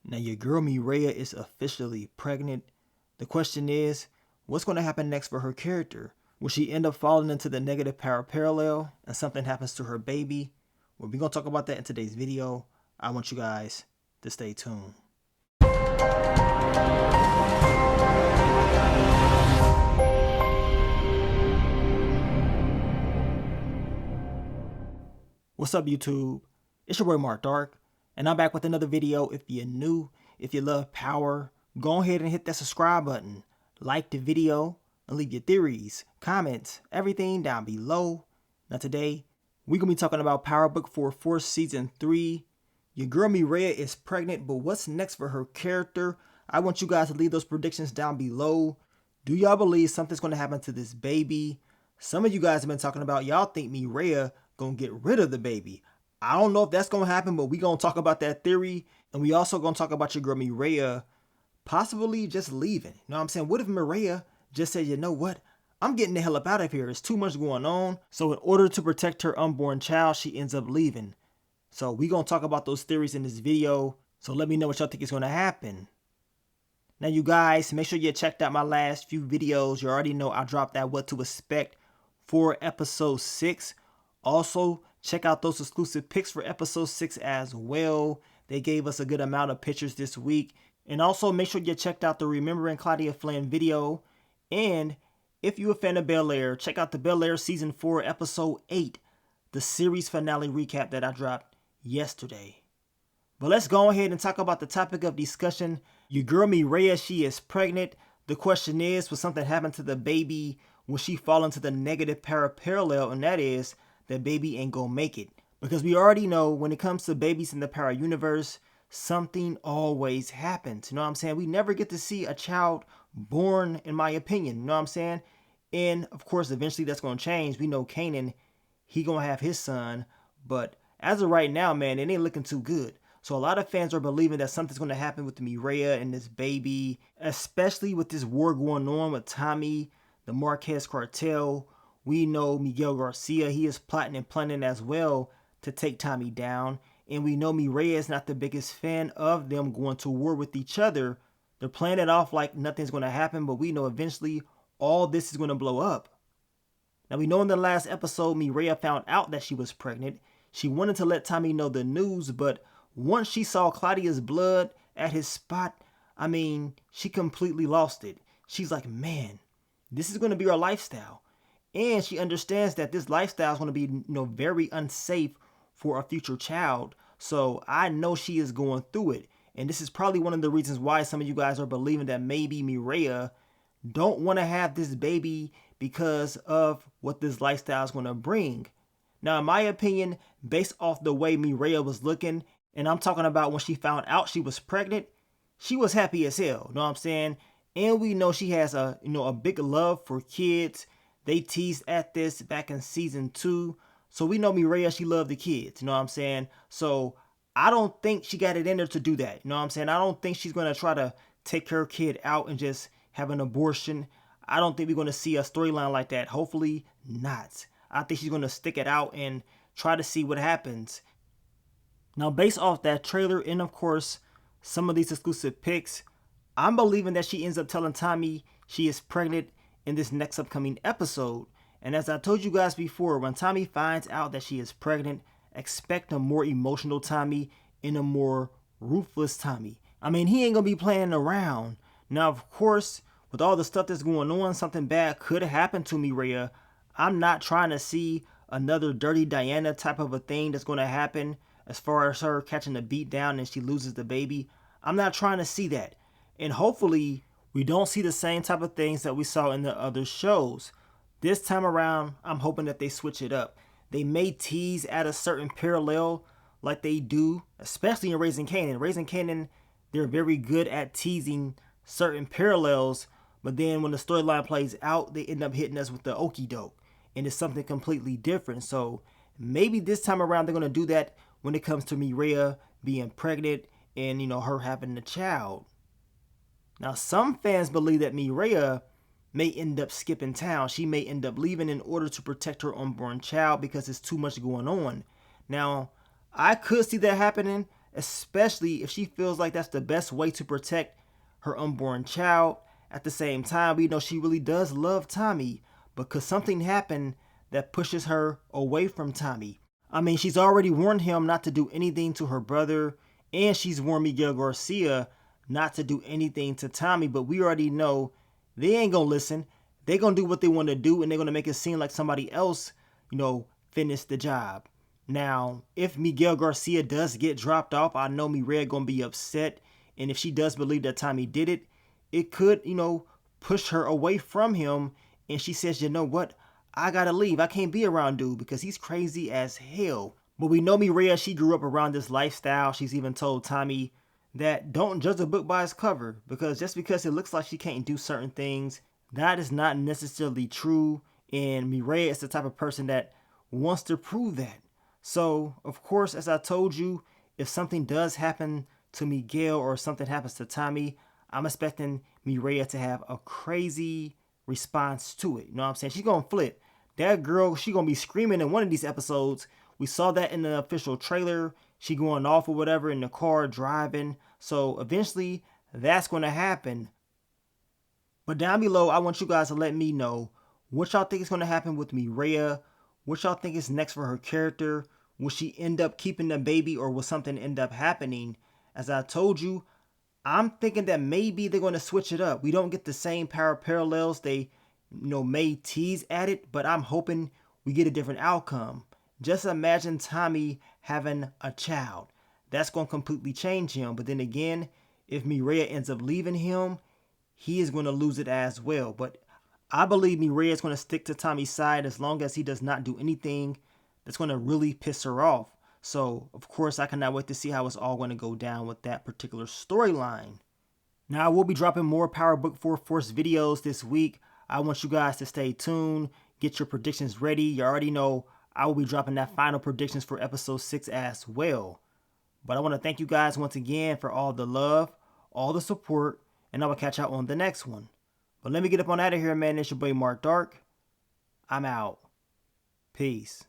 Now your girl Mireya is officially pregnant. The question is, what's going to happen next for her character? Will she end up falling into the negative power parallel and something happens to her baby? Well, we're going to talk about that in today's video. I want you guys to stay tuned. What's up, YouTube? It's your boy Mark Dark, and I'm back with another video. If you're new, if you love power, go ahead and hit that subscribe button, like the video, and leave your theories, comments, everything down below. Now today, we're going to be talking about Power Book 4 Season 3. Your girl Mireya is pregnant, but what's next for her character? I want you guys to leave those predictions down below. Do y'all believe something's going to happen to this baby? Some of you guys have been talking about y'all think Mireya gonna get rid of the baby. I don't know if that's gonna happen, but we gonna talk about that theory, and we also gonna talk about your girl Mireya possibly just leaving. You know what I'm saying? What if Mireya just said, you know what? I'm getting the hell up out of here. There's too much going on. So in order to protect her unborn child, she ends up leaving. So we gonna talk about those theories in this video. So let me know what y'all think is gonna happen. Now you guys, make sure you checked out my last few videos. You already know I dropped that what to expect for episode 6. Also, check out those exclusive picks for episode 6 as well. They gave us a good amount of pictures this week. And also, make sure you checked out the Remembering Claudia Flynn video. And if you're a fan of Bel-Air, check out the Bel-Air Season 4 Episode 8, the series finale recap that I dropped yesterday. But let's go ahead and talk about the topic of discussion. Your girl Mireya, she is pregnant. The question is, will something happen to the baby? Will she fall into the negative parallel? And that is, that baby ain't gonna make it. Because we already know when it comes to babies in the Power universe, something always happens. You know what I'm saying? We never get to see a child born, in my opinion. You know what I'm saying? And of course, eventually that's gonna change. We know Kanan, he gonna have his son. But as of right now, man, it ain't looking too good. So a lot of fans are believing that something's gonna happen with Mireya and this baby, especially with this war going on with Tommy, the Marquez cartel. We know Miguel Garcia, he is plotting and planning as well to take Tommy down. And we know Mireya is not the biggest fan of them going to war with each other. They're playing it off like nothing's going to happen, but we know eventually all this is going to blow up. Now we know in the last episode, Mireya found out that she was pregnant. She wanted to let Tommy know the news, but once she saw Claudia's blood at his spot, I mean, she completely lost it. She's like, man, this is going to be our lifestyle. And she understands that this lifestyle is going to be, very unsafe for a future child. So I know she is going through it. And this is probably one of the reasons why some of you guys are believing that maybe Mireya don't want to have this baby because of what this lifestyle is going to bring. Now, in my opinion, based off the way Mireya was looking, and I'm talking about when she found out she was pregnant, she was happy as hell. You know what I'm saying? And we know she has a big love for kids. They teased at this back in season 2. So we know Mireya, she loved the kids. You know what I'm saying? So I don't think she got it in her to do that. You know what I'm saying? I don't think she's going to try to take her kid out and just have an abortion. I don't think we're going to see a storyline like that. Hopefully not. I think she's going to stick it out and try to see what happens. Now, based off that trailer and, of course, some of these exclusive pics, I'm believing that she ends up telling Tommy she is pregnant in this next upcoming episode. And as I told you guys before, when Tommy finds out that she is pregnant, expect a more emotional Tommy and a more ruthless Tommy. I mean, he ain't gonna be playing around. Now, of course, with all the stuff that's going on, something bad could happen to Mireya. I'm not trying to see another Dirty Diana type of a thing that's gonna happen as far as her catching a beat down and she loses the baby. I'm not trying to see that. And hopefully we don't see the same type of things that we saw in the other shows. This time around, I'm hoping that they switch it up. They may tease at a certain parallel like they do, especially in Raising Kanan. Raising Kanan, they're very good at teasing certain parallels, but then when the storyline plays out, they end up hitting us with the okie doke, and it's something completely different. So maybe this time around they're going to do that when it comes to Mireya being pregnant and, her having a child. Now, some fans believe that Mireya may end up skipping town. She may end up leaving in order to protect her unborn child because there's too much going on. Now, I could see that happening, especially if she feels like that's the best way to protect her unborn child. At the same time, we know she really does love Tommy, but could something happen that pushes her away from Tommy? I mean, she's already warned him not to do anything to her brother, and she's warned Miguel Garcia not to do anything to Tommy, but we already know they ain't gonna listen. They're gonna do what they want to do, and they're gonna make it seem like somebody else, finished the job. Now, if Miguel Garcia does get dropped off, I know Mireya gonna be upset, and if she does believe that Tommy did it, it could, push her away from him, and she says, you know what? I gotta leave. I can't be around dude because he's crazy as hell. But we know Mireya, she grew up around this lifestyle. She's even told Tommy that don't judge a book by its cover, because just because it looks like she can't do certain things, that is not necessarily true. And Mireya is the type of person that wants to prove that. So, of course, as I told you, if something does happen to Miguel or something happens to Tommy, I'm expecting Mireya to have a crazy response to it. You know what I'm saying? She's going to flip. That girl, she going to be screaming in one of these episodes. We saw that in the official trailer. She going off or whatever in the car driving. So eventually that's going to happen. But down below, I want you guys to let me know what y'all think is going to happen with Mireya. What y'all think is next for her character. Will she end up keeping the baby, or will something end up happening? As I told you, I'm thinking that maybe they're going to switch it up. We don't get the same power parallels. They, may tease at it, but I'm hoping we get a different outcome. Just imagine Tommy having a child. That's going to completely change him. But then again, if Mireya ends up leaving him, he is going to lose it as well. But I believe Mireya is going to stick to Tommy's side as long as he does not do anything that's going to really piss her off. So, of course, I cannot wait to see how it's all going to go down with that particular storyline. Now, I will be dropping more Power Book 4 Force videos this week. I want you guys to stay tuned, get your predictions ready. You already know I will be dropping that final predictions for episode 6 as well. But I want to thank you guys once again for all the love, all the support, and I will catch y'all on the next one. But let me get up on out of here, man. It's your boy Mark Dark. I'm out. Peace.